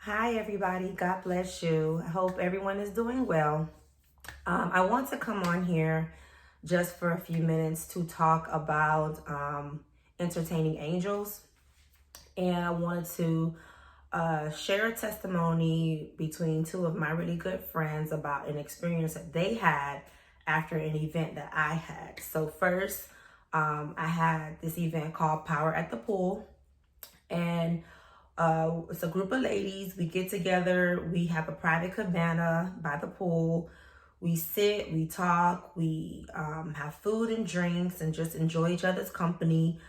Hi, everybody. God bless you. I hope everyone is doing well. I want to come on here just for a few minutes to talk about entertaining angels. And I wanted to share a testimony between two of my really good friends about an experience that they had after an event that I had. So, first, I had this event called Power at the Pool. And it's a group of ladies. We get together. We have a private cabana by the pool. We sit, we talk, we have food and drinks and just enjoy each other's company.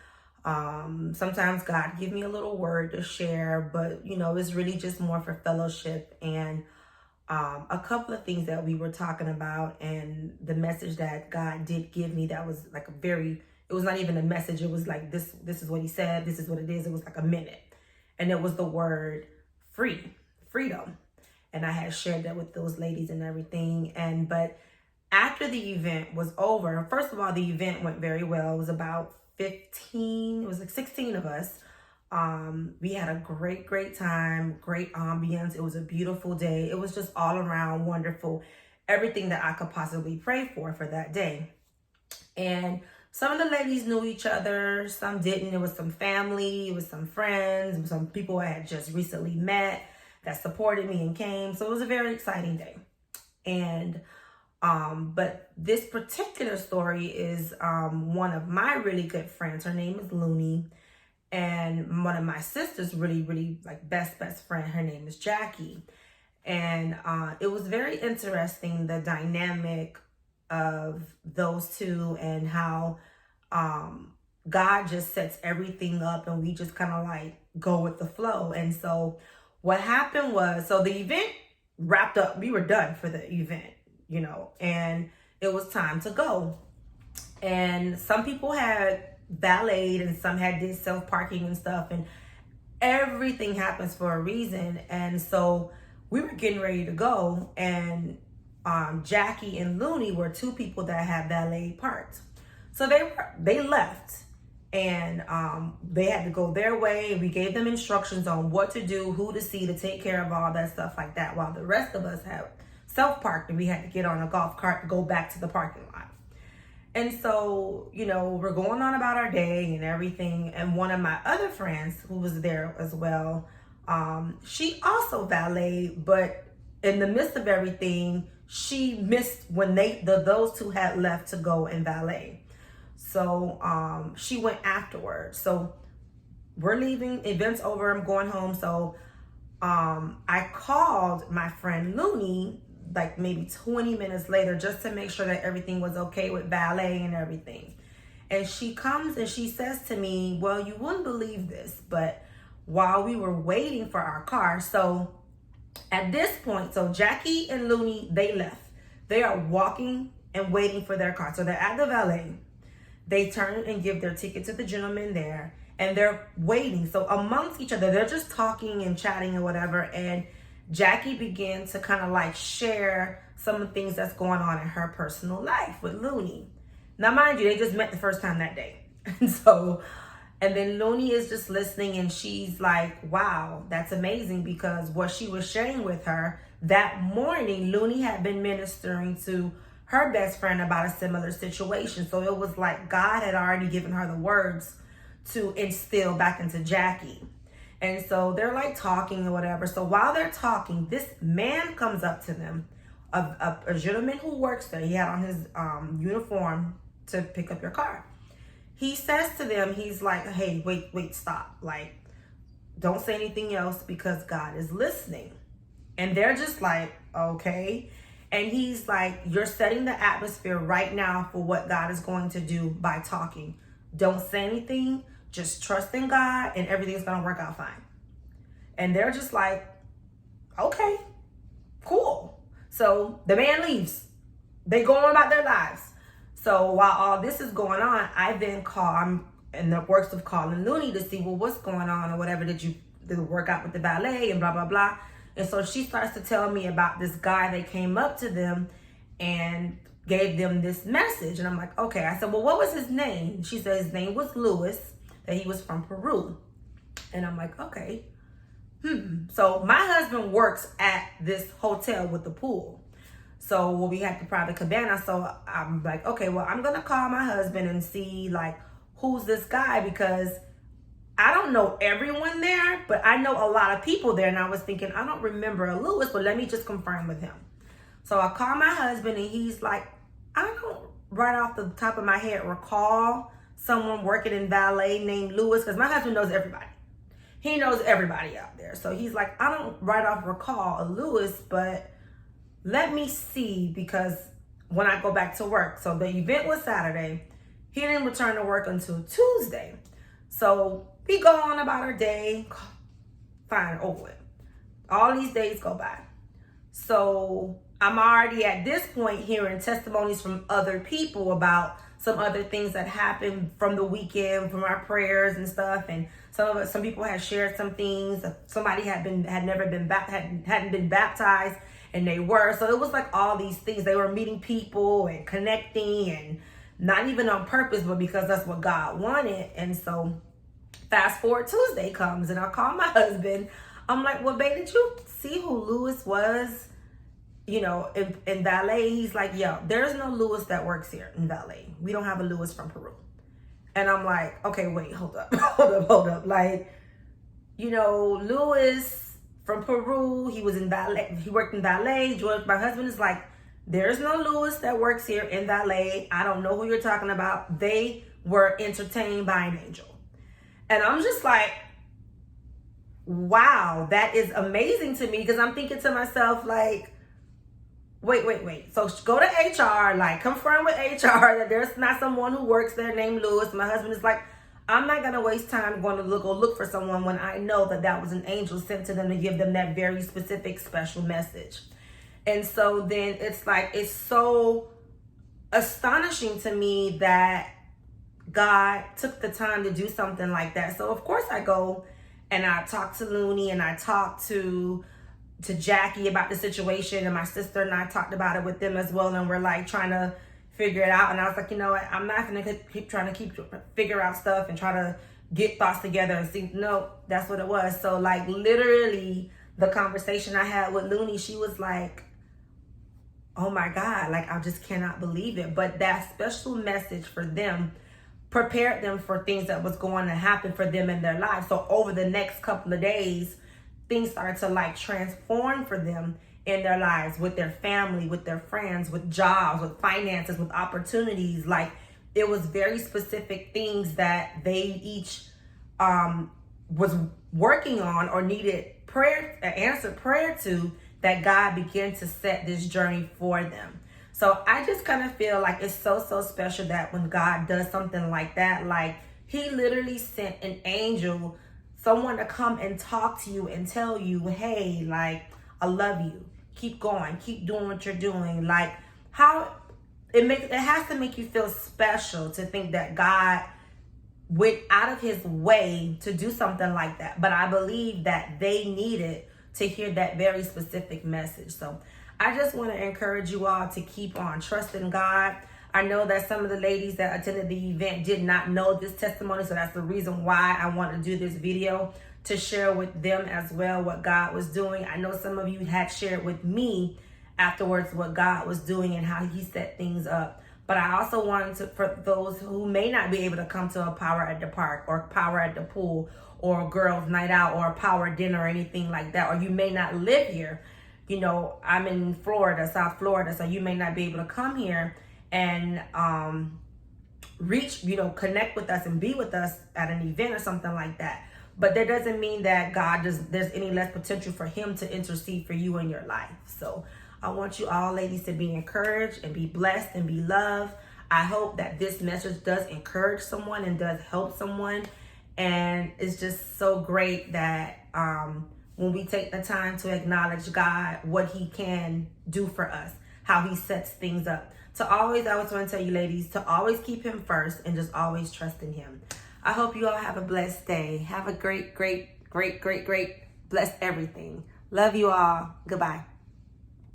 Sometimes God give me a little word to share, but it's really just more for fellowship and a couple of things that we were talking about, and the message that God did give me that was like it was not even a message. It was like this is what he said, this is what it is. It was like a minute. And it was the word freedom. And I had shared that with those ladies and everything. But after the event was over, first of all, the event went very well. It was about 15, it was like 16 of us. We had a great time, great ambience. It was a beautiful day. It was just all around wonderful. Everything that I could possibly pray for that day. And some of the ladies knew each other, some didn't. It was some family, it was some friends, some people I had just recently met that supported me and came. So it was a very exciting day. And but this particular story is one of my really good friends. Her name is Looney. And one of my sister's really like best friend, her name is Jackie. And it was very interesting, the dynamic of those two, and how God just sets everything up and we just kind of like go with the flow. And so what happened was, so the event wrapped up, we were done for the event, and it was time to go. And some people had valeted and some had did self-parking and stuff, and everything happens for a reason. And so we were getting ready to go, and Jackie and Looney were two people that had valet parked. So they left, and they had to go their way. We gave them instructions on what to do, who to see, to take care of all that stuff like that, while the rest of us had self-parked and we had to get on a golf cart to go back to the parking lot. And so, we're going on about our day and everything. And one of my other friends who was there as well, she also valeted, but in the midst of everything, she missed when those two had left to go and valet. So she went afterwards. So we're leaving, event's over, I'm going home. So I called my friend Looney like maybe 20 minutes later just to make sure that everything was okay with valet and everything. And she comes and she says to me, well, you wouldn't believe this, but while we were waiting for our car, so at this point, so Jackie and Looney, they left. They are walking and waiting for their car. So they're at the valet. They turn and give their ticket to the gentleman there, and they're waiting. So amongst each other, they're just talking and chatting and whatever. And Jackie began to kind of like share some of the things that's going on in her personal life with Looney. Now, mind you, they just met the first time that day. And then Looney is just listening, and she's like, wow, that's amazing, because what she was sharing with her that morning, Looney had been ministering to her best friend about a similar situation. So it was like God had already given her the words to instill back into Jackie. And so they're like talking or whatever. So while they're talking, this man comes up to them, a gentleman who works there. He had on his uniform to pick up your car. He says to them, he's like, hey, wait, stop. Like, don't say anything else because God is listening. And they're just like, okay. And he's like, you're setting the atmosphere right now for what God is going to do by talking. Don't say anything. Just trust in God and everything's going to work out fine. And they're just like, okay, cool. So the man leaves. They go on about their lives. So while all this is going on, I then I'm in the works of calling Looney to see, well, what's going on or whatever. Did it work out with the valet and blah, blah, blah. And so she starts to tell me about this guy that came up to them and gave them this message. And I'm like, okay. I said, well, what was his name? She said his name was Lewis, that he was from Peru. And I'm like, okay. So my husband works at this hotel with the pool. So we had the private cabana. So I'm like, okay, well, I'm going to call my husband and see like, who's this guy? Because I don't know everyone there, but I know a lot of people there. And I was thinking, I don't remember a Lewis, but let me just confirm with him. So I call my husband and he's like, I don't right off the top of my head recall someone working in valet named Lewis, because my husband knows everybody. He knows everybody out there. So he's like, I don't right off recall a Lewis, but let me see, because when I go back to work. So the event was Saturday. He didn't return to work until Tuesday. So we go on about our day. Fine, over it. All these days go by. So I'm already at this point hearing testimonies from other people about some other things that happened from the weekend, from our prayers and stuff. And some people had shared some things. Somebody hadn't been baptized, and they were. So it was like all these things. They were meeting people and connecting, and not even on purpose, but because that's what God wanted. And so fast forward, Tuesday comes and I call my husband. I'm like, well, babe, did you see who Lewis was, in valet? He's like, yo, there's no Lewis that works here in valet. We don't have a Lewis from Peru. And I'm like, okay, wait, hold up. Like, Lewis from Peru, he was in valet. He worked in valet. George, my husband, is like, there's no Lewis that works here in valet. I don't know who you're talking about. They were entertained by an angel. And I'm just like, wow, that is amazing to me, because I'm thinking to myself, like, wait. So go to HR, like confirm with HR that there's not someone who works there named Lewis. My husband is like, I'm not going to waste time going to go look for someone when I know that was an angel sent to them to give them that very specific special message. And so then it's like, it's so astonishing to me that God took the time to do something like that. So of course I go and I talk to Looney and I talk to Jackie about the situation, and my sister and I talked about it with them as well, and we're like trying to figure it out. And I was like, you know what, I'm not gonna keep trying to figure out stuff and try to get thoughts together and see. No, that's what it was. So like literally the conversation I had with Looney, she was like, oh my God, like I just cannot believe it. But that special message for them prepared them for things that was going to happen for them in their lives. So over the next couple of days, things started to like transform for them in their lives, with their family, with their friends, with jobs, with finances, with opportunities. Like it was very specific things that they each was working on or needed answered prayer to, that God began to set this journey for them. So I just kind of feel like it's so special that when God does something like that, like he literally sent an angel, someone to come and talk to you and tell you, hey, like, I love you. Keep going. Keep doing what you're doing. Like how it has to make you feel special to think that God went out of his way to do something like that. But I believe that they needed to hear that very specific message. So I just want to encourage you all to keep on trusting God. I know that some of the ladies that attended the event did not know this testimony, so that's the reason why I want to do this video, to share with them as well what God was doing. I know some of you had shared with me afterwards what God was doing and how he set things up. But I also wanted to, for those who may not be able to come to a power at the park or power at the pool or a girls' night out or a power dinner or anything like that, or you may not live here. I'm in Florida, South Florida, so you may not be able to come here and connect with us and be with us at an event or something like that. But that doesn't mean that there's any less potential for him to intercede for you in your life. So I want you all ladies to be encouraged and be blessed and be loved. I hope that this message does encourage someone and does help someone. And it's just so great that when we take the time to acknowledge God, what he can do for us, how he sets things up. I always want to tell you ladies to always keep him first and just always trust in him. I hope you all have a blessed day. Have a great, blessed everything. Love you all. Goodbye.